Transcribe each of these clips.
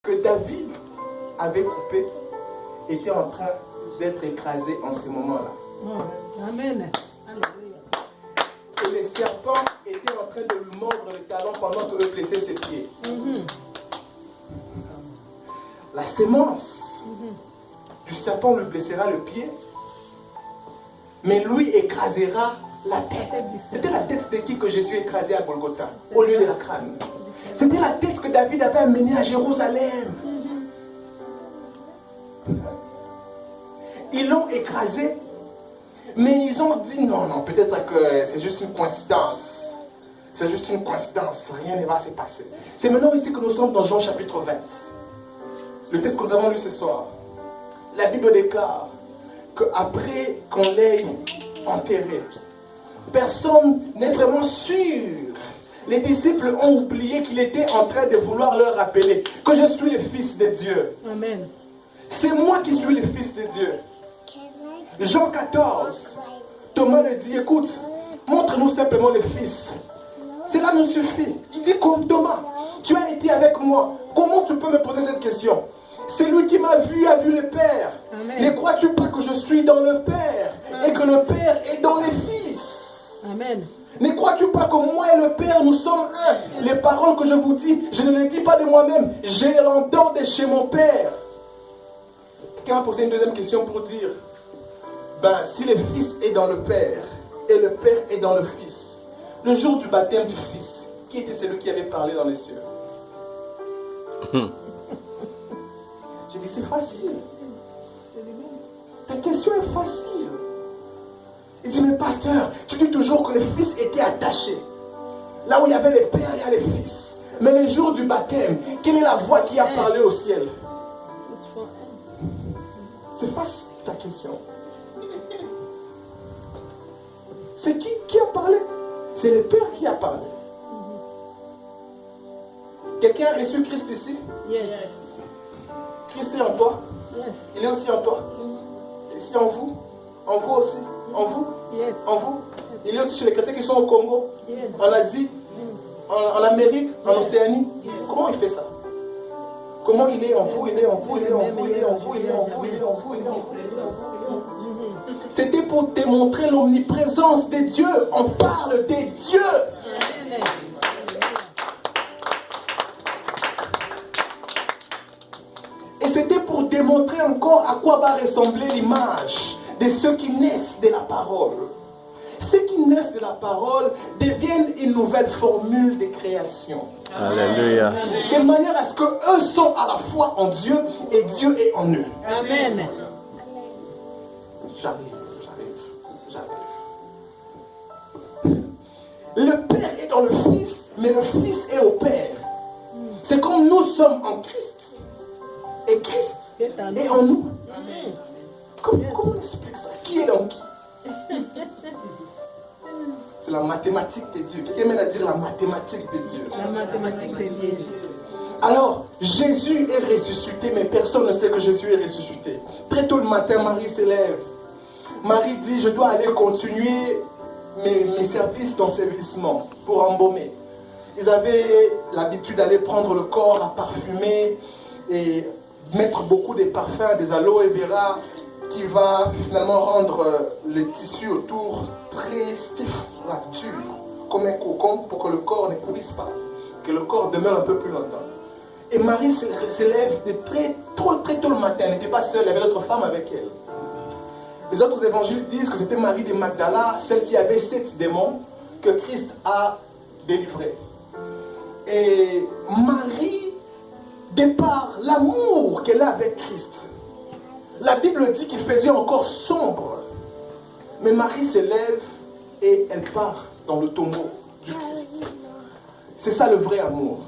que David avait coupé était en train d'être écrasé en ces moments-là. Amen. Et les serpents étaient en train de lui mordre le talon pendant que eux blessaient ses pieds. La sémence du serpent lui blessera le pied, mais lui écrasera la tête. C'était la tête de qui que Jésus écrasé à Golgotha, au lieu de la crâne. C'était la tête que David avait amenée à Jérusalem. Ils l'ont écrasé, mais ils ont dit non, peut-être que c'est juste une coïncidence. C'est juste une coïncidence, rien ne va se passer. C'est maintenant ici que nous sommes dans Jean chapitre 20. Le texte que nous avons lu ce soir. La Bible déclare qu'après qu'on l'ait enterré, personne n'est vraiment sûr. Les disciples ont oublié qu'il était en train de vouloir leur rappeler que je suis le Fils de Dieu. Amen. C'est moi qui suis le Fils de Dieu. Jean 14, Thomas le dit, écoute, montre-nous simplement le Fils. Cela nous suffit. Il dit comme Thomas, tu as été avec moi. Comment tu peux me poser cette question? C'est lui qui m'a vu, a vu le Père. Amen. Ne crois-tu pas que je suis dans le Père et que le Père est dans le Fils? Amen. Ne crois-tu pas que moi et le Père, nous sommes un? Les paroles que je vous dis, je ne les dis pas de moi-même. Je l'entends de chez mon Père. Quelqu'un a posé une deuxième question pour dire, si le Fils est dans le Père et le Père est dans le Fils, le jour du baptême du Fils, qui était celui qui avait parlé dans les cieux? J'ai dit, c'est facile. Ta question est facile. Il dit, mais pasteur, tu dis toujours que le Fils était attaché. Là où il y avait le Père, il y a le Fils. Mais le jour du baptême, quelle est la voix qui a parlé au ciel? C'est facile ta question. C'est qui a parlé? C'est le Père qui a parlé. Quelqu'un a reçu Christ ici? Yes. Christ est en toi? Yes. Il est aussi en toi? Ici en vous? En vous aussi? En vous? Yes. En vous? Il est aussi chez les chrétiens qui sont au Congo? Yes. En Asie? En Amérique? En Océanie? Comment il fait ça? Comment il est en vous? Il est en vous, il est en vous, il est en vous, il est en vous, il est en vous, il est en vous, il est en vous. C'était pour démontrer l'omniprésence de Dieu. On parle des dieux. Et c'était pour démontrer encore à quoi va ressembler l'image de ceux qui naissent de la parole. Ceux qui naissent de la parole deviennent une nouvelle formule de création. Alléluia. De manière à ce qu'eux sont à la fois en Dieu et Dieu est en eux. Amen. J'arrive. Le Père est dans le Fils, mais le Fils est au Père. C'est comme nous sommes en Christ. Et Christ est en nous. Comment on explique ça? Qui est dans qui? C'est la mathématique de Dieu. Quelqu'un m'aide à dire la mathématique de Dieu. La mathématique de Dieu. Alors, Jésus est ressuscité, mais personne ne sait que Jésus est ressuscité. Très tôt le matin, Marie s'élève. Marie dit, je dois aller continuer mes services d'ensevelissement pour embaumer. Ils avaient l'habitude d'aller prendre le corps à parfumer et mettre beaucoup de parfums, des aloe vera, qui va finalement rendre le tissu autour très stiff, dur, comme un cocon, pour que le corps ne coulisse pas, que le corps demeure un peu plus longtemps. Et Marie s'élève très tôt le matin, elle n'était pas seule, il y avait d'autres femmes avec elle. Les autres évangiles disent que c'était Marie de Magdala, celle qui avait 7 démons que Christ a délivrés. Et Marie, de par l'amour qu'elle a avec Christ, la Bible dit qu'il faisait encore sombre. Mais Marie s'élève et elle part dans le tombeau du Christ. C'est ça le vrai amour.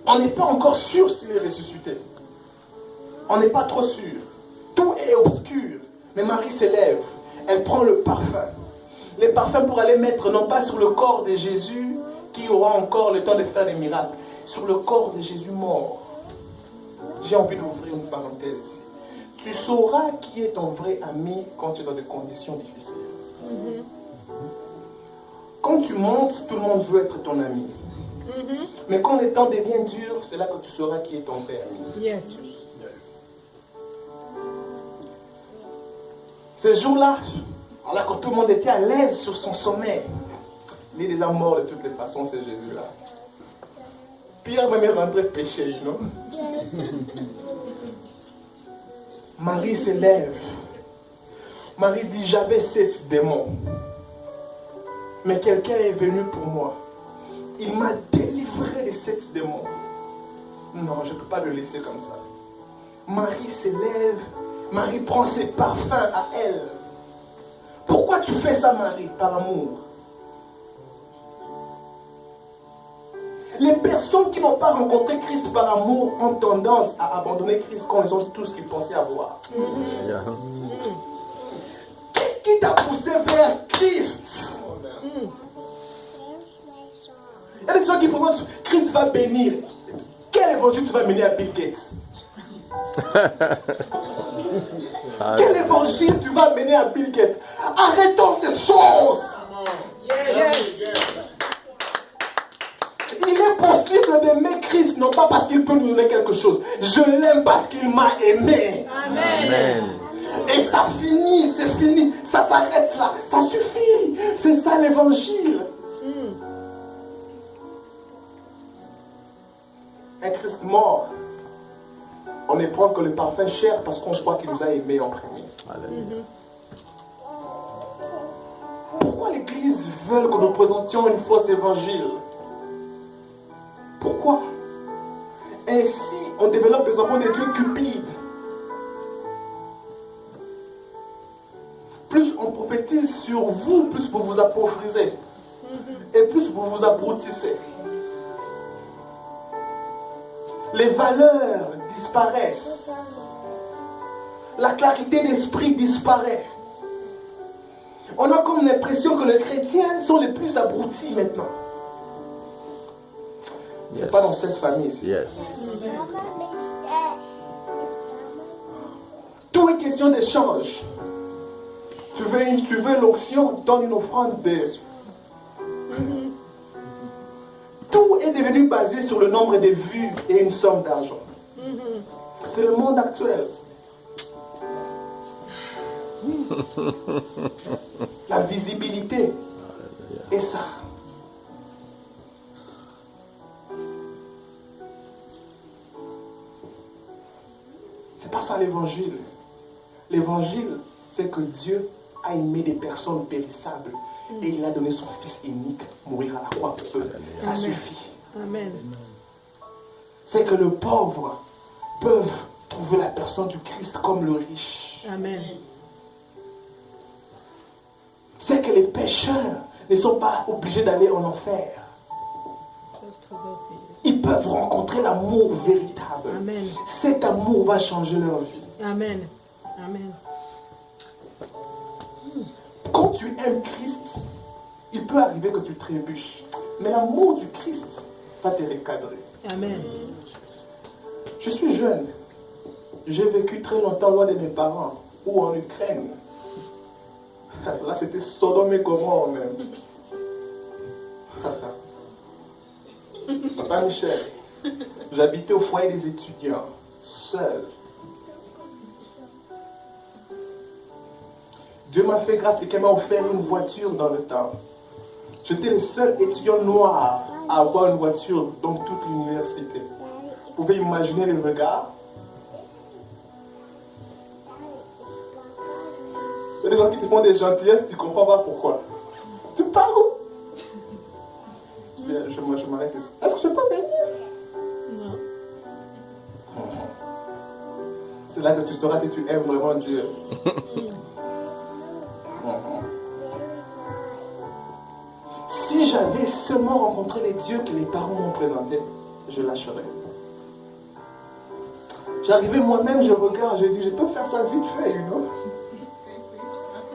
On n'est pas encore sûr s'il est ressuscité. On n'est pas trop sûr. Tout est obscur. Mais Marie s'élève. Elle prend le parfum. Les parfums pour aller mettre non pas sur le corps de Jésus qui aura encore le temps de faire des miracles, sur le corps de Jésus mort. J'ai envie d'ouvrir une parenthèse ici. Tu sauras qui est ton vrai ami quand tu es dans des conditions difficiles. Quand tu montes, tout le monde veut être ton ami. Mais quand le temps devient dur, c'est là que tu sauras qui est ton père. Yes. Ces jours-là, alors quand tout le monde était à l'aise sur son sommet, il est déjà mort de toutes les façons, c'est Jésus-là. Pierre va même rentrer péché, non? Marie se lève. Marie dit, j'avais 7 démons. Mais quelqu'un est venu pour moi. Il m'a délivré de 7 démons. Non, je ne peux pas le laisser comme ça. Marie se lève. Marie prend ses parfums à elle. Pourquoi tu fais ça, Marie? Par amour. Les personnes qui n'ont pas rencontré Christ par amour ont tendance à abandonner Christ quand ils ont tout ce qu'ils pensaient avoir. Qu'est-ce qui t'a poussé vers Christ? Il y a des gens qui pensent que Christ va bénir. Quel évangile tu vas mener à Bill Gates? Quel évangile tu vas mener à Bill Gates? Arrêtons ces choses. Il est possible d'aimer Christ, non pas parce qu'il peut nous donner quelque chose. Je l'aime parce qu'il m'a aimé. Amen. Et ça finit, c'est fini. Ça s'arrête là. Ça suffit. C'est ça l'évangile. Un Christ mort, on ne prend que le parfum cher parce qu'on croit qu'il nous a aimés en premier. Pourquoi l'Église veut que nous présentions une fausse évangile? Pourquoi? Ainsi, on développe des enfants de Dieu cupides. Plus on prophétise sur vous, plus vous vous appauvrissez. Et plus vous vous abrutissez. Les valeurs disparaissent. La clarté d'esprit disparaît. On a comme l'impression que les chrétiens sont les plus abrutis maintenant. C'est pas dans cette famille ici. Tout est question d'échange. Tu veux l'onction, donne une offrande de... Tout est devenu basé sur le nombre de vues et une somme d'argent. C'est le monde actuel. La visibilité. Et ça. C'est pas ça l'évangile. L'évangile, c'est que Dieu a aimé des personnes périssables et il a donné son fils unique mourir à la croix pour eux. Ça suffit. Amen. C'est que le pauvre peuvent trouver la personne du Christ comme le riche. Amen. C'est que les pécheurs ne sont pas obligés d'aller en enfer. Ils peuvent rencontrer l'amour véritable. Amen. Cet amour va changer leur vie. Amen. Amen. Quand tu aimes Christ, il peut arriver que tu trébuches. Mais l'amour du Christ va te recadrer. Amen. Je suis jeune. J'ai vécu très longtemps loin de mes parents ou en Ukraine. Là, c'était Sodome et Gomorrhe même. Papa Michel, j'habitais au foyer des étudiants, seul. Dieu m'a fait grâce et qu'il m'a offert une voiture dans le temps. J'étais le seul étudiant noir à avoir une voiture dans toute l'université. Vous pouvez imaginer les regards. Il y a des gens qui te font des gentillesses, tu ne comprends pas pourquoi. Tu pars où? Je m'arrête ici. Est-ce que je peux venir? Non. C'est là que tu sauras si tu aimes vraiment Dieu. Si j'avais seulement rencontré les dieux que les parents m'ont présentés, je lâcherais. J'arrivais moi-même, je regarde, je dis, je peux faire ça vite fait, you know?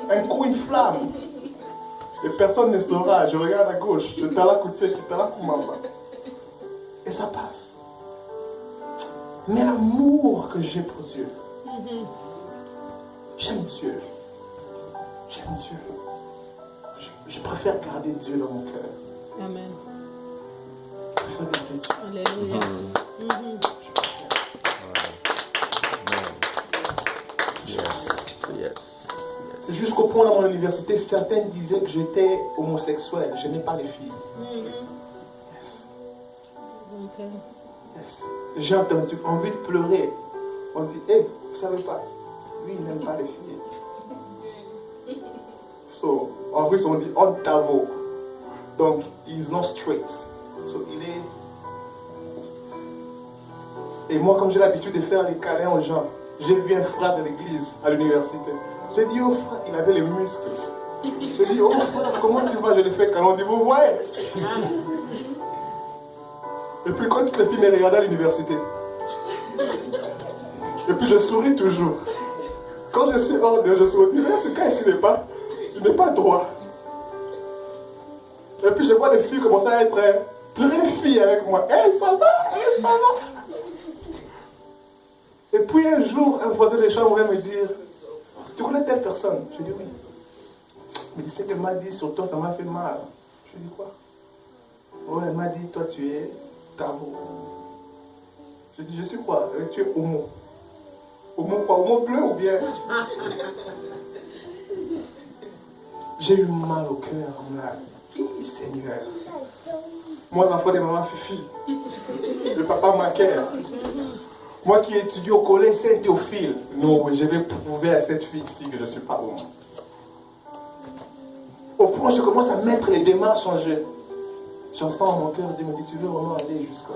Un coup, une flamme. Et personne ne saura. Je regarde à gauche, je t'alakoute, et ça passe. Mais l'amour que j'ai pour Dieu, j'aime Dieu. J'aime Dieu. Je préfère garder Dieu dans mon cœur. Amen. faire des bêtises. Alléluia. Jusqu'au point dans mon université, certains disaient que j'étais homosexuel. Je n'ai pas les filles. Yes. J'ai entendu envie de pleurer. On dit, hey, vous savez pas, lui il n'aime pas les filles. So, en russe on dit on tavo. Donc, he's not straight. So, il est. Et moi, comme j'ai l'habitude de faire les câlins aux gens, j'ai vu un frère de l'église à l'université. J'ai dit, oh frère, il avait les muscles. J'ai dit, oh frère, comment tu vas? Je l'ai fait câlin. On dit, vous voyez? Et puis quand toutes les filles me regardaient à l'université. Et puis je souris toujours. Quand je suis hors d'eux, je souris. Mais ce cas ici il n'est pas droit. Et puis je vois les filles commencer à être très filles avec moi. Hey, ça va? Hey, ça va? Et puis un jour, un voisin de chambre vient me dire, tu connais telle personne? Je dis oui. Mais ce qu'elle m'a dit sur toi, ça m'a fait mal. Je dis quoi? Oh, elle m'a dit, toi tu es tavo. Je dis, je suis quoi? Tu es homo. Homo quoi? Homo bleu ou bien? J'ai eu mal au cœur. Seigneur. Moi, l'enfant de maman Fifi. Le papa Macaire. Moi qui étudie au collège Saint-Théophile. Non, je vais prouver à cette fille ici que je ne suis pas homo. Au point où je commence à mettre les démarches en jeu. J'entends dans mon cœur, je me dis, tu veux vraiment aller jusque-là?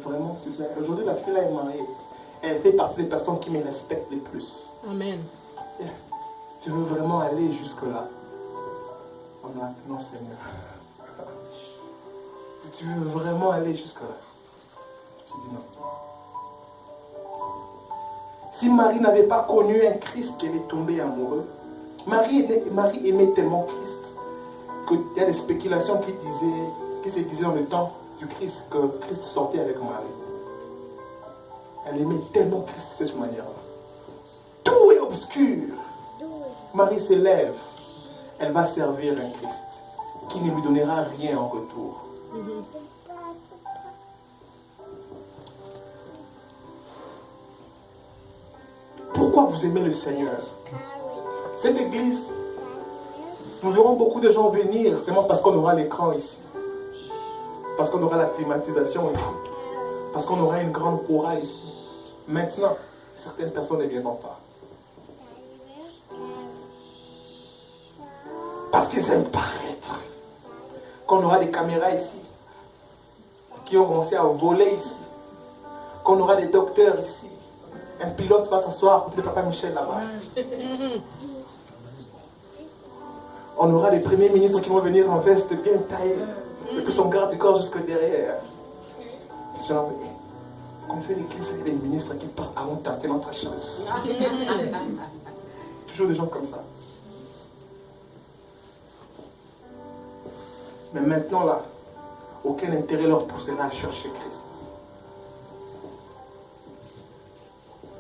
Vraiment, tu veux. Aujourd'hui, la fille là est mariée. Elle fait partie des personnes qui me respectent les plus. Amen. Yeah. Tu veux vraiment aller jusque-là? On a non, Seigneur. Tu veux vraiment aller jusque-là? Je dis non. Si Marie n'avait pas connu un Christ qui avait tombé amoureux, Marie aimait tellement Christ qu'il y a des spéculations qui se disaient dans le temps du Christ que Christ sortait avec Marie. Elle aimait tellement Christ de cette manière-là. Tout est obscur. Marie se lève. Elle va servir un Christ qui ne lui donnera rien en retour. Pourquoi vous aimez le Seigneur? Cette église, nous verrons beaucoup de gens venir seulement parce qu'on aura l'écran ici. Parce qu'on aura la climatisation ici. Parce qu'on aura une grande chorale ici. Maintenant, certaines personnes ne viendront pas. Parce qu'ils aiment paraître. Qu'on aura des caméras ici. Qui ont commencé à voler ici. Qu'on aura des docteurs ici. Un pilote va s'asseoir à côté de Papa Michel là-bas. On aura des premiers ministres qui vont venir en veste bien taillée. Et puis son garde du corps jusque derrière. Genre, qu'on fait l'église avec des ministres qui partent avant de tenter notre chance. Toujours des gens comme ça. Mais maintenant là, aucun intérêt leur poussera à chercher Christ.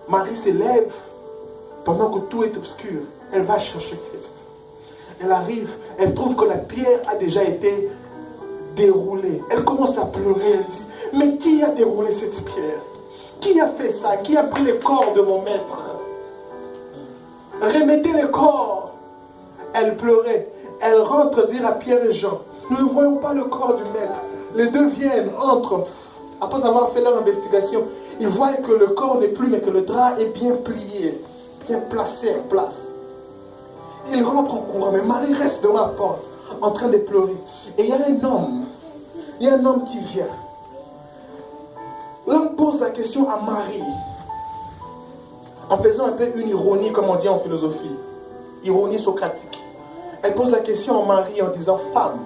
Marie s'élève pendant que tout est obscur. Elle va chercher Christ. Elle arrive, elle trouve que la pierre a déjà été déroulée. Elle commence à pleurer, elle dit, mais qui a déroulé cette pierre? Qui a fait ça? Qui a pris le corps de mon maître? Remettez le corps. Elle pleurait. Elle rentre dire à Pierre et Jean, nous ne voyons pas le corps du maître. Les deux viennent, entrent. Après avoir fait leur investigation, ils voient que le corps n'est plus, mais que le drap est bien plié, bien placé en place. Ils rentrent en courant, mais Marie reste devant la porte, en train de pleurer. Et il y a un homme qui vient. L'homme pose la question à Marie, en faisant un peu une ironie, comme on dit en philosophie, ironie socratique. Elle pose la question à Marie en disant, femme,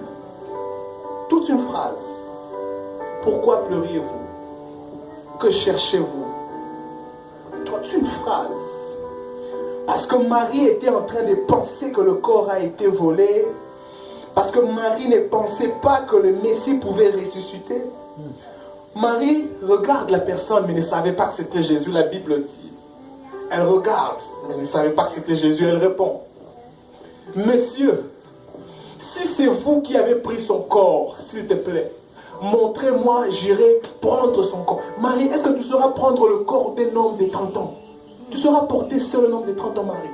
toute une phrase, pourquoi pleuriez-vous? Que cherchez-vous? Toute une phrase. Parce que Marie était en train de penser que le corps a été volé. Parce que Marie ne pensait pas que le Messie pouvait ressusciter. Marie regarde la personne, mais ne savait pas que c'était Jésus, la Bible dit. Elle regarde, mais ne savait pas que c'était Jésus, elle répond. Monsieur, si c'est vous qui avez pris son corps, s'il te plaît, montrez-moi, j'irai prendre son corps. Marie, est-ce que tu sauras prendre le corps d'un homme de 30 ans? Tu sauras porter seul un homme de 30 ans, Marie?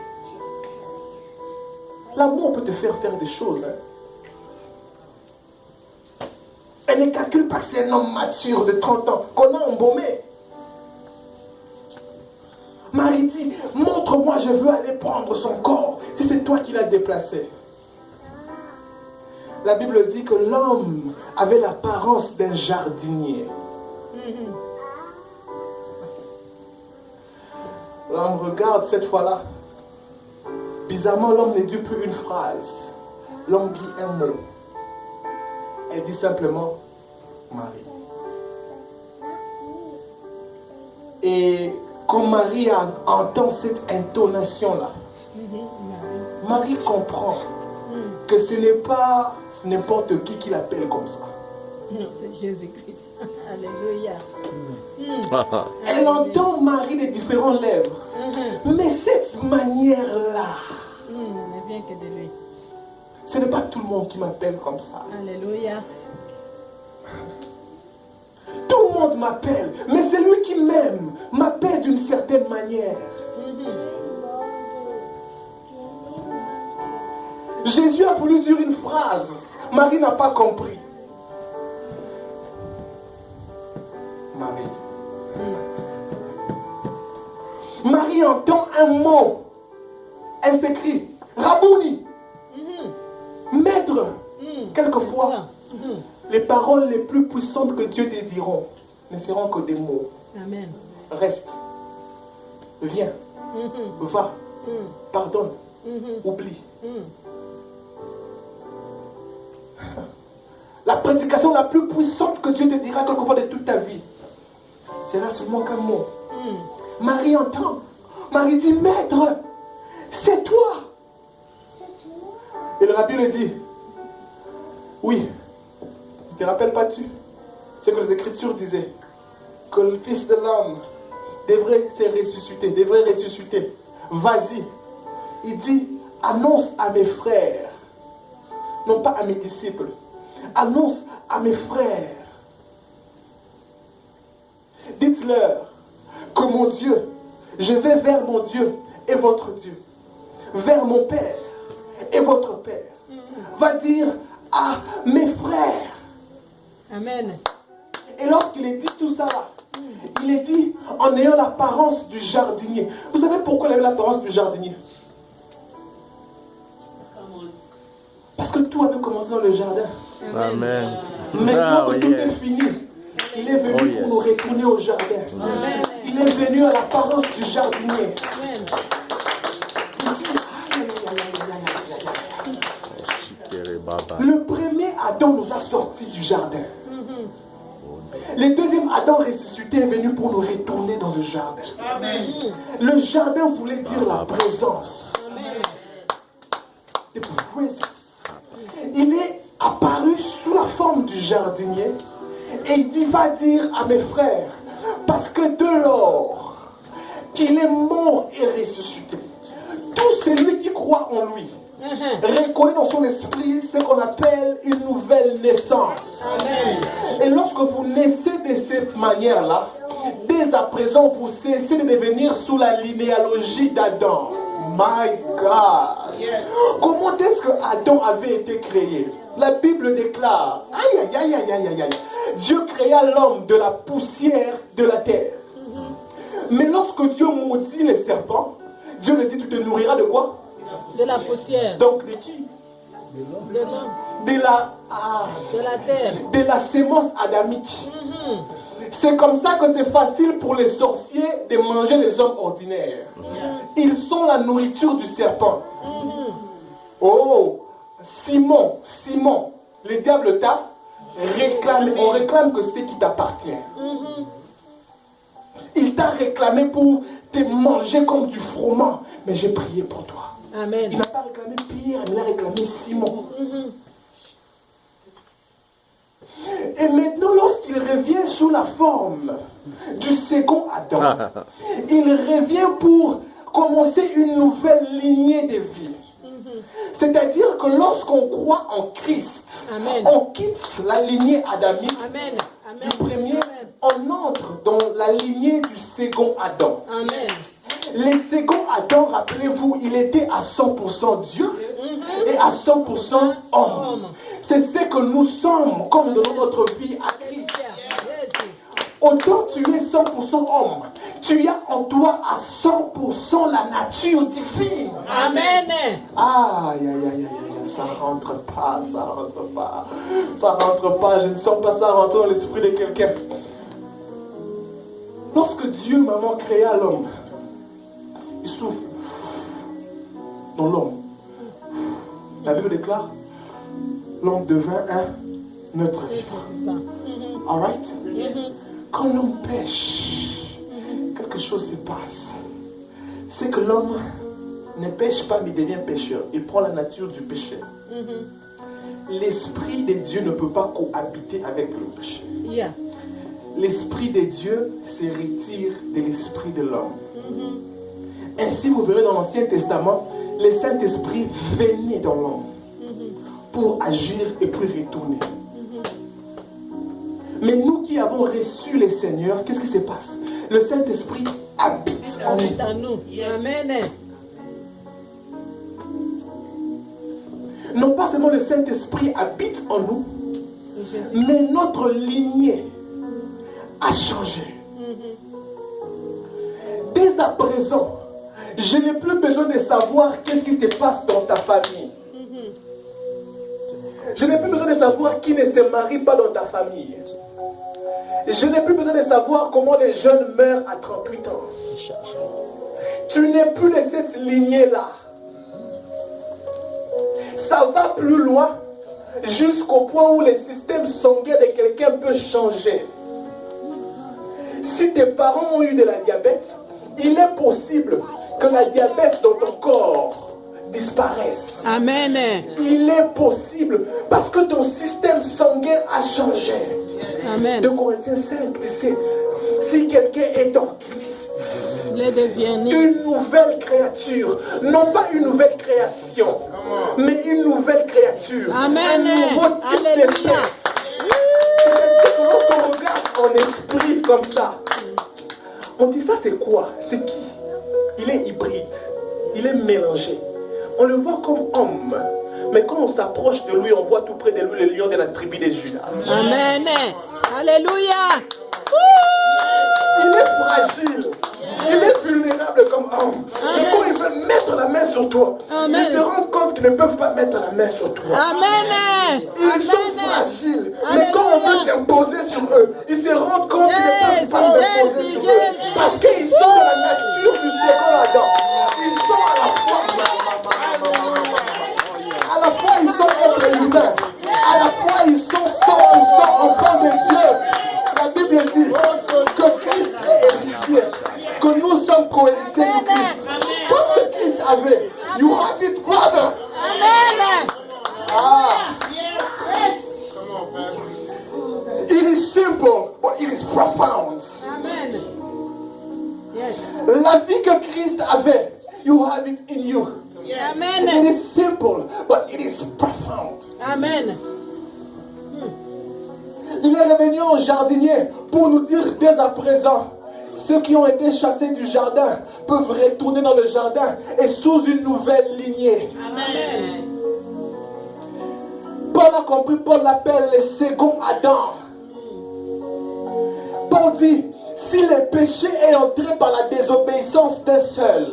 L'amour peut te faire des choses. Hein. Elle ne calcule pas que c'est un homme mature de 30 ans qu'on a embaumé. Marie dit, montre-moi, je veux aller prendre son corps. Si c'est toi qui l'as déplacé. La Bible dit que l'homme avait l'apparence d'un jardinier. L'homme regarde cette fois-là. Bizarrement, l'homme ne dit plus une phrase. L'homme dit un mot. Elle dit simplement Marie. Et quand Marie entend cette intonation-là, Marie comprend que ce n'est pas n'importe qui l'appelle comme ça. Non, c'est Jésus-Christ. Alléluia. Elle entend Marie des différentes lèvres. Mais cette manière-là, ne vient que de lui. Ce n'est pas tout le monde qui m'appelle comme ça. Alléluia. Tout le monde m'appelle, mais celui qui m'aime m'appelle d'une certaine manière. Jésus a voulu dire une phrase. Marie n'a pas compris. Marie. Marie entend un mot. Elle s'écrie Rabouni. Maître. Quelquefois, les paroles les plus puissantes que Dieu te diront ne seront que des mots. Amen. Reste. Viens. Va. Pardonne. Oublie. La prédication la plus puissante que Dieu te dira quelquefois de toute ta vie sera seulement qu'un mot. Marie entend. Marie dit, Maître, c'est toi. Et le rabbi lui dit, oui, ne te rappelles pas-tu ce que les Écritures disaient? Que le Fils de l'homme devrait se ressusciter, devrait ressusciter. Vas-y. Il dit, annonce à mes frères, non pas à mes disciples, annonce à mes frères. Dites-leur que mon Dieu, je vais vers mon Dieu et votre Dieu, vers mon Père et votre Père. Va dire à mes frères. Amen. Et lorsqu'il est dit tout ça là, il est dit en ayant l'apparence du jardinier. Vous savez pourquoi il avait l'apparence du jardinier? Parce que tout avait commencé dans le jardin. Amen. Maintenant que tout est fini, il est venu pour nous retourner au jardin. Amen. Il est venu à l'apparence du jardinier. Amen. Il dit, le premier Adam nous a sortis du jardin. Le deuxième Adam ressuscité est venu pour nous retourner dans le jardin. Amen. Le jardin voulait dire la présence. The presence. Il est apparu sous la forme du jardinier et il dit, va dire à mes frères, parce que de lors qu'il est mort et ressuscité, tout celui qui croit en lui reconnaît dans son esprit ce qu'on appelle une nouvelle naissance. Amen. Et lorsque vous naissez de cette manière-là, dès à présent vous cessez de devenir sous la généalogie d'Adam. My God! Yes. Comment est-ce que Adam avait été créé? La Bible déclare, aïe aïe aïe aïe aïe aïe, Dieu créa l'homme de la poussière de la terre. Mais lorsque Dieu maudit les serpents, Dieu lui dit, tu te nourriras de quoi? De la poussière. Donc de qui? De l'homme. De la terre. De la sémence adamique. C'est comme ça que c'est facile pour les sorciers de manger les hommes ordinaires. Ils sont la nourriture du serpent. Oh, Simon, le diable t'a réclamé. On réclame que c'est qui t'appartient. Il t'a réclamé pour te manger comme du froment. Mais j'ai prié pour toi. Amen. Il n'a pas réclamé Pierre, il a réclamé Simon. Et maintenant, lorsqu'il revient sous la forme du second Adam, il revient pour commencer une nouvelle lignée de vie. C'est-à-dire que lorsqu'on croit en Christ, Amen. on quitte la lignée adamique Amen. Amen. du premier, Amen. on entre dans la lignée du second Adam. Amen. Les seconds Adam, rappelez-vous, il était à 100% Dieu et à 100% homme. C'est ce que nous sommes, comme nous donnons notre vie à Christ. Autant tu es 100% homme, tu as en toi à 100% la nature divine. Amen. Aïe, aïe, aïe, aïe, ça rentre pas, ça rentre pas. Ça rentre pas, je ne sens pas ça rentrer dans l'esprit de quelqu'un. Lorsque Dieu, maman, créa l'homme, il souffle dans l'homme. La Bible déclare, l'homme devint un être vivant. Alright? Quand l'homme pêche, quelque chose se passe. C'est que l'homme ne pêche pas, mais devient pécheur. Il prend la nature du péché. L'esprit de Dieu ne peut pas cohabiter avec le péché. Yeah. L'esprit de Dieu se retire de l'esprit de l'homme. Ainsi, vous verrez dans l'Ancien Testament, le Saint-Esprit venait dans l'homme pour agir et puis retourner. Mais nous qui avons reçu le Seigneur, qu'est-ce qui se passe? Le Saint-Esprit habite en nous. Amen. Non pas seulement le Saint-Esprit habite en nous, mais notre lignée a changé. Dès à présent, je n'ai plus besoin de savoir qu'est-ce qui se passe dans ta famille. Je n'ai plus besoin de savoir qui ne se marie pas dans ta famille. Je n'ai plus besoin de savoir comment les jeunes meurent à 38 ans. Tu n'es plus de cette lignée-là. Ça va plus loin jusqu'au point où le système sanguin de quelqu'un peut changer. Si tes parents ont eu de la diabète, il est possible que la diabète dans ton corps disparaisse. Amen. Il est possible parce que ton système sanguin a changé. Amen. 2 Corinthiens 5, 17. Si quelqu'un est en Christ, une nouvelle créature, non pas une nouvelle création, mais une nouvelle créature. Amen. Un nouveau type d'espèce. C'est-à-dire que lorsqu'on regarde en esprit comme ça, on dit ça c'est quoi? C'est qui? Il est hybride, il est mélangé. On le voit comme homme, mais quand on s'approche de lui, on voit tout près de lui le lion de la tribu de Judas. Amen. Alléluia. Il est fragile. Il est vulnérable comme homme. Et quand ils veulent mettre la main sur toi, Amen. ils se rendent compte qu'ils ne peuvent pas mettre la main sur toi. Amen. Ils sont fragiles. Mais quand on veut s'imposer sur eux, ils se rendent compte qu'ils ne peuvent pas s'imposer sur eux. Parce qu'ils sont de la nature du second Adam. Ils sont à la fois ils sont êtres humains. À la fois ils sont 100% enfants de Dieu. La Bible dit que Christ est héritier, que nous sommes co-héritiers du Christ. Tout ce que Christ avait, you have it, brother. Amen. Ah. It is simple, but it is profound. Amen. Yes. La vie que Christ avait, you have it in you. Amen. It is simple, but it is profound. Amen. Il est revenu au jardinier pour nous dire dès à présent, ceux qui ont été chassés du jardin peuvent retourner dans le jardin et sous une nouvelle lignée. Amen. Paul a compris, Paul l'appelle le second Adam. Paul dit, si le péché est entré par la désobéissance d'un seul,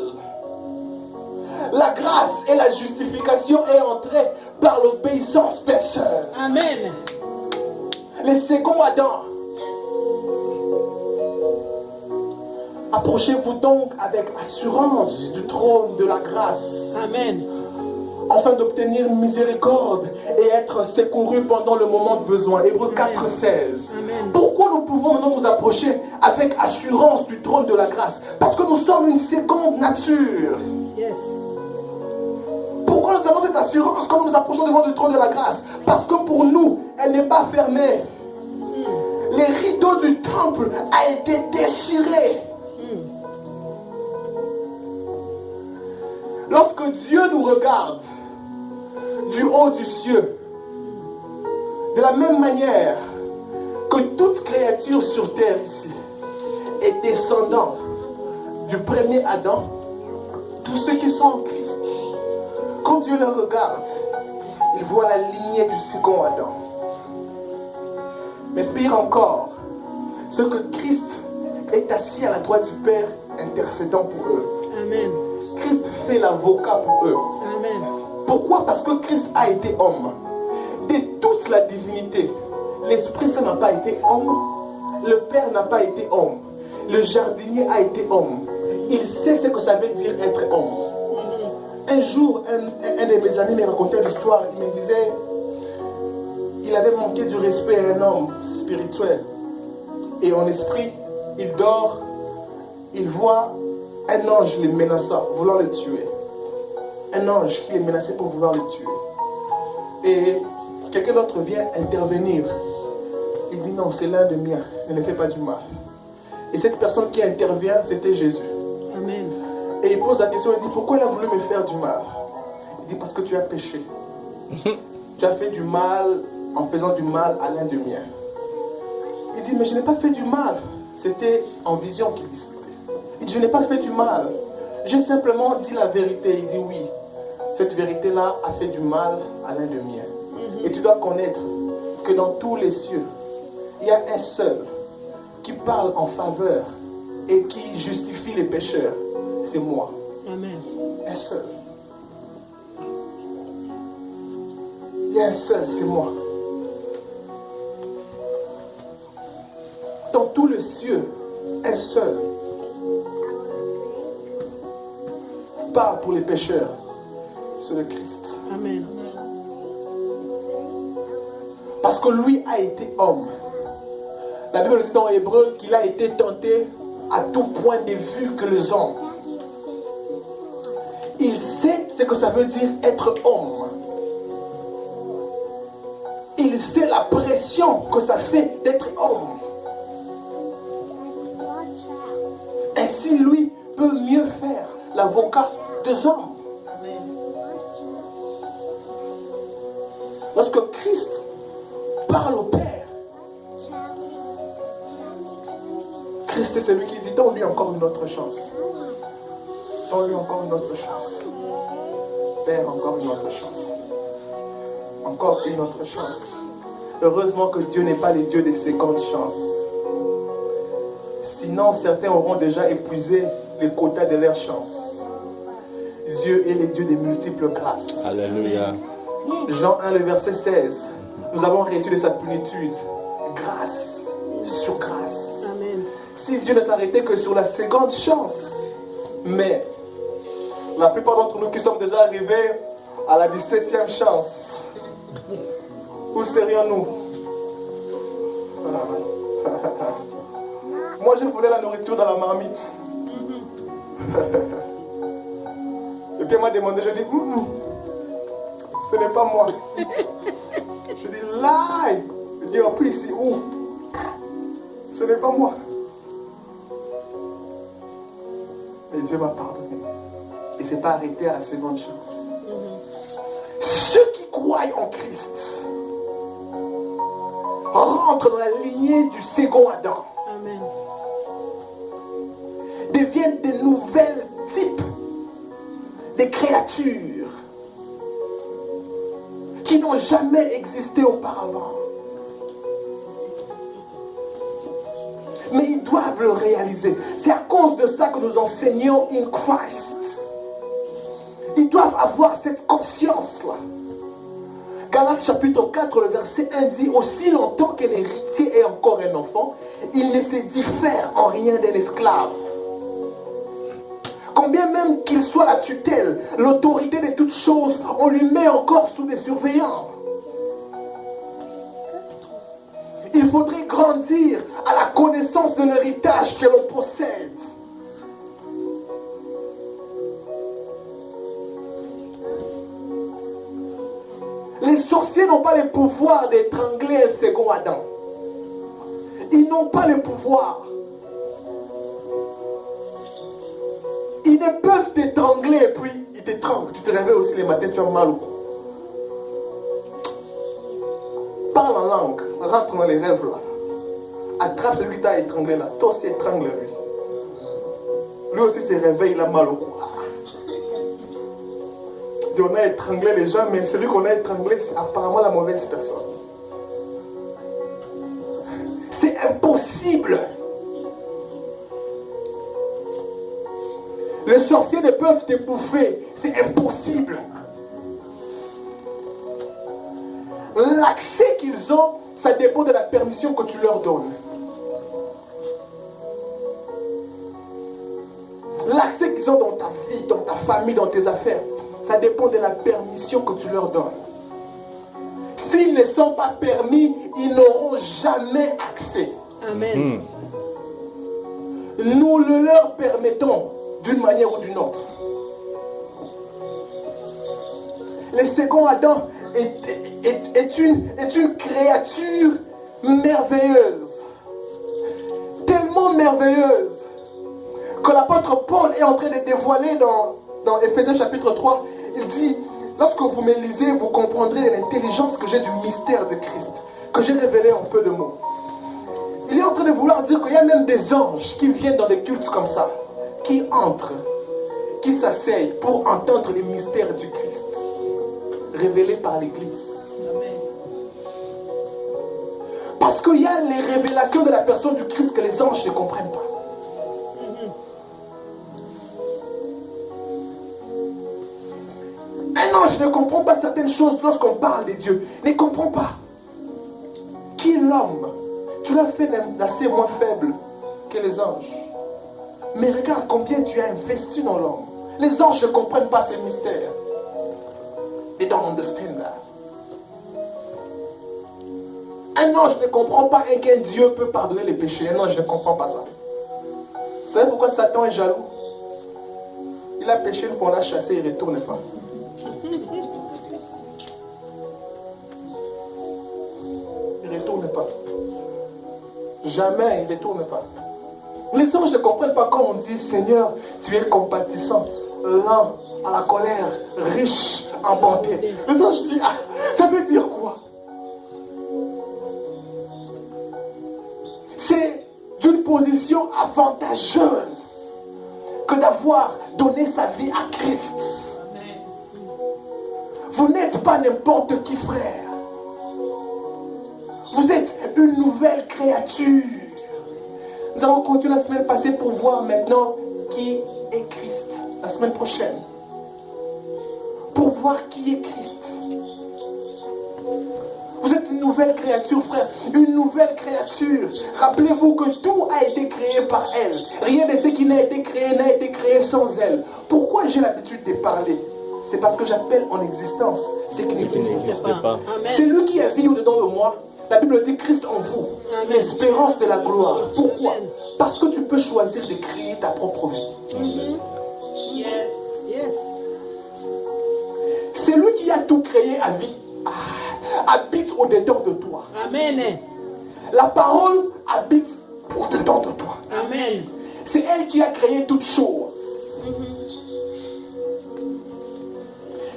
la grâce et la justification est entrée par l'obéissance d'un seul. Amen. Le second Adam. Approchez-vous donc avec assurance du trône de la grâce. Amen. Afin d'obtenir miséricorde et être secouru pendant le moment de besoin. Hébreux 4, 16. Amen. Pourquoi nous pouvons maintenant nous approcher avec assurance du trône de la grâce? Parce que nous sommes une seconde nature. Yes. Pourquoi nous avons cette assurance quand nous nous approchons devant le trône de la grâce? Parce que pour nous, elle n'est pas fermée. Les rideaux du temple ont été déchirés. Lorsque Dieu nous regarde, du haut du cieux. De la même manière que toute créature sur terre ici est descendant du premier Adam, tous ceux qui sont en Christ, quand Dieu les regarde, il voit la lignée du second Adam. Mais pire encore, ce que Christ est assis à la droite du Père intercédant pour eux. Amen. Christ fait l'avocat pour eux. Amen. Pourquoi? Parce que Christ a été homme. De toute la divinité, l'Esprit Saint n'a pas été homme, le Père n'a pas été homme, le jardinier a été homme. Il sait ce que ça veut dire être homme. Un jour, un de mes amis me racontait l'histoire. Il me disait, il avait manqué du respect à un homme spirituel. Et en esprit, il dort, il voit un ange le menaçant, vouloir le tuer. Un ange qui est menacé pour vouloir le tuer. Et quelqu'un d'autre vient intervenir. Il dit non, c'est l'un de mien, ne fais pas du mal. Et cette personne qui intervient, c'était Jésus. Amen. Et il pose la question, il dit, pourquoi il a voulu me faire du mal? Il dit, parce que tu as péché. Tu as fait du mal en faisant du mal à l'un de mien. Il dit, mais je n'ai pas fait du mal. C'était en vision qu'il discutait. Il dit, je n'ai pas fait du mal. J'ai simplement dit la vérité. Il dit, oui, cette vérité-là a fait du mal à l'un de mien. Et tu dois connaître que dans tous les cieux, il y a un seul qui parle en faveur et qui justifie les pécheurs. C'est moi. Amen. Un seul. Il y a un seul, c'est moi. Dans tout le cieux, un seul parle pour les pécheurs. C'est le Christ. Amen. Parce que lui a été homme. La Bible dit dans Hébreu qu'il a été tenté à tout point de vue que les hommes. Il sait ce que ça veut dire être homme. Il sait la pression que ça fait d'être homme. Ainsi, lui peut mieux faire l'avocat des hommes. Lorsque Christ parle au Père, Christ est celui qui dit, donne-lui encore une autre chance. Donne-lui encore une autre chance. Père, encore une autre chance. Encore une autre chance. Heureusement que Dieu n'est pas le Dieu des secondes chances. Sinon, certains auront déjà épuisé les quotas de leur chance. Dieu est le Dieu des multiples grâces. Alléluia. Jean 1, le verset 16. Nous avons reçu de sa plénitude grâce sur grâce. Amen. Si Dieu ne s'arrêtait que sur la seconde chance, mais la plupart d'entre nous qui sommes déjà arrivés à la 17e chance, où serions-nous? Moi, je voulais la nourriture dans la marmite. Et puis elle m'a demandé, je dis, ce n'est pas moi. Je dis, là, je dis, puis ici, où? Ce n'est pas moi. Et Dieu m'a pardonné. Il ne s'est pas arrêté à la seconde chance. Ceux qui croient en Christ rentrent dans la lignée du second Adam. Amen. Deviennent de nouvelles types de créatures qui n'ont jamais existé auparavant. Mais ils doivent le réaliser. C'est à cause de ça que nous enseignons in Christ. Ils doivent avoir cette conscience-là. Galates chapitre 4, le verset 1 dit, aussi longtemps qu'un héritier est encore un enfant, il ne se diffère en rien d'un esclave. Combien même qu'il soit la tutelle, l'autorité de toutes choses, on lui met encore sous des surveillants. Il faudrait grandir à la connaissance de l'héritage que l'on possède. Les sorciers n'ont pas le pouvoir d'étrangler un second Adam. Ils n'ont pas le pouvoir. Ils ne peuvent t'étrangler et puis ils t'étranglent. Tu te réveilles aussi les matins, tu as mal au cou. parle en langue, rentre dans les rêves là. Attrape celui qui t'a étranglé là. Toi aussi étrangle lui. Lui aussi se réveille, il a mal au cou. On a étranglé les gens, mais celui qu'on a étranglé, c'est apparemment la mauvaise personne. C'est impossible. Les sorciers ne peuvent te bouffer. C'est impossible. L'accès qu'ils ont, ça dépend de la permission que tu leur donnes. L'accès qu'ils ont dans ta vie, dans ta famille, dans tes affaires, ça dépend de la permission que tu leur donnes. S'ils ne sont pas permis, ils n'auront jamais accès. Amen. Nous le leur permettons d'une manière ou d'une autre. Le second Adam est une créature merveilleuse. Tellement merveilleuse que l'apôtre Paul est en train de dévoiler dans Éphésiens chapitre 3. Il dit, lorsque vous me lisez, vous comprendrez l'intelligence que j'ai du mystère de Christ, que j'ai révélé en peu de mots. Il est en train de vouloir dire qu'il y a même des anges qui viennent dans des cultes comme ça, qui entrent, qui s'asseyent pour entendre les mystères du Christ, révélés par l'Église. Parce qu'il y a les révélations de la personne du Christ que les anges ne comprennent pas. Un ange ne comprend pas certaines choses lorsqu'on parle de Dieu. Ne comprend pas. Qui est l'homme? Tu l'as fait d'assez moins faible que les anges. Mais regarde combien tu as investi dans l'homme. Les anges ne comprennent pas ces mystères. They don't understand that. Un ange ne comprend pas qu'un Dieu peut pardonner les péchés. Un ange ne comprend pas ça. Vous savez pourquoi Satan est jaloux? Il a péché une fois, on l'a chassé, il ne retourne pas. Il ne retourne pas. Jamais il ne retourne pas. Les anges ne comprennent pas quand on dit Seigneur, tu es compatissant, lent à la colère, riche en bonté. Les anges disent, ah, ça veut dire quoi? C'est d'une position avantageuse que d'avoir donné sa vie à Christ. Vous n'êtes pas n'importe qui, frère. Vous êtes une nouvelle créature. Nous allons continuer la semaine passée pour voir maintenant qui est Christ. La semaine prochaine. Pour voir qui est Christ. Vous êtes une nouvelle créature, frère. Une nouvelle créature. Rappelez-vous que tout a été créé par elle. Rien de ce qui n'a été créé sans elle. Pourquoi j'ai l'habitude de parler? C'est parce que j'appelle en existence ce qui n'existe pas. C'est lui qui a vie au-dedans de moi. La Bible dit Christ en vous, l'espérance de la gloire. Pourquoi? Parce que tu peux choisir de créer ta propre vie. C'est lui qui a tout créé à vie. Habite au-dedans de toi. Amen. La parole habite au-dedans de toi. Amen. C'est elle qui a créé toutes choses.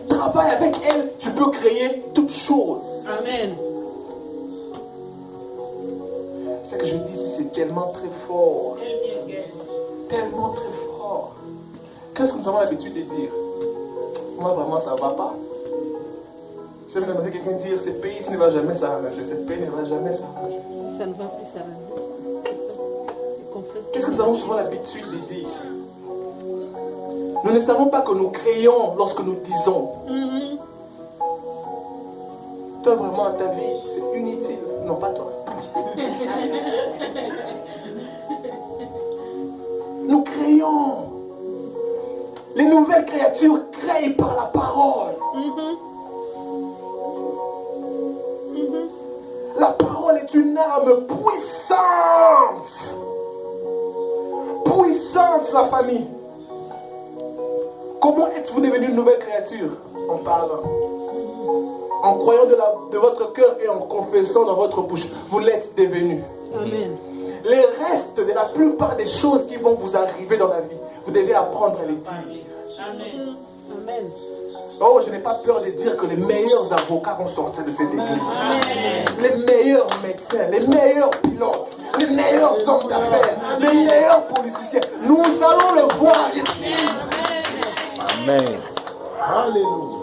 Travaille avec elle, tu peux créer toutes choses. Amen. Ce que je dis ici, c'est tellement très fort. Tellement très fort. Qu'est-ce que nous avons l'habitude de dire? Moi, vraiment, ça ne va pas. Je vais entendre quelqu'un dire, ce pays ici ne va jamais s'arranger. Ce pays ne va jamais s'arranger. Ça ne va plus s'arranger. Qu'est-ce que nous avons souvent l'habitude de dire? Nous ne savons pas que nous créons lorsque nous disons. Toi, vraiment, ta vie, c'est inutile. Non, pas toi. Nous créons. Les nouvelles créatures créées par la parole. La parole est une arme puissante. Puissante, la famille. Comment êtes-vous devenu une nouvelle créature? En parlant. En croyant de votre cœur et en confessant dans votre bouche. Vous l'êtes devenu. Amen. Les restes de la plupart des choses qui vont vous arriver dans la vie, vous devez apprendre à les dire. Amen. Amen. Oh, je n'ai pas peur de dire que les meilleurs avocats vont sortir de cette église. Les meilleurs médecins, les meilleurs pilotes, les meilleurs hommes d'affaires, les meilleurs politiciens. Nous allons le voir ici. Amen. Alléluia.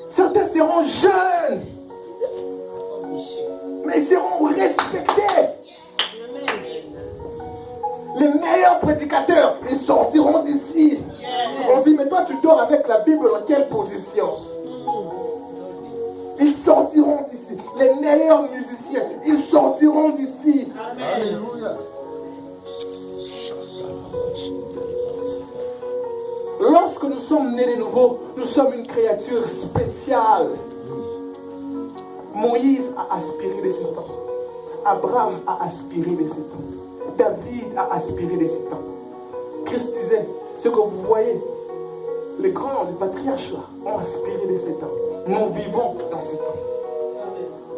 Certains seront jeunes, mais ils seront respectés. Les meilleurs prédicateurs, ils sortiront d'ici. On dit, mais toi tu dors avec la Bible dans quelle position? Ils sortiront d'ici. Les meilleurs musiciens, ils sortiront d'ici. Alléluia. Lorsque nous sommes nés de nouveau, nous sommes une créature spéciale. Moïse a aspiré de ses temps. Abraham a aspiré de ses temps. David a aspiré de ses temps. Christ disait, ce que vous voyez, les grands, les patriarches là, ont aspiré de ces temps. Nous vivons dans ces temps.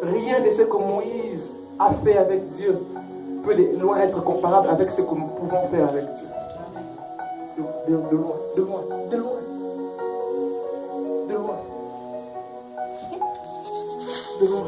Rien de ce que Moïse a fait avec Dieu peut de loin être comparable avec ce que nous pouvons faire avec Dieu. De loin, de loin, de loin. De loin. De loin.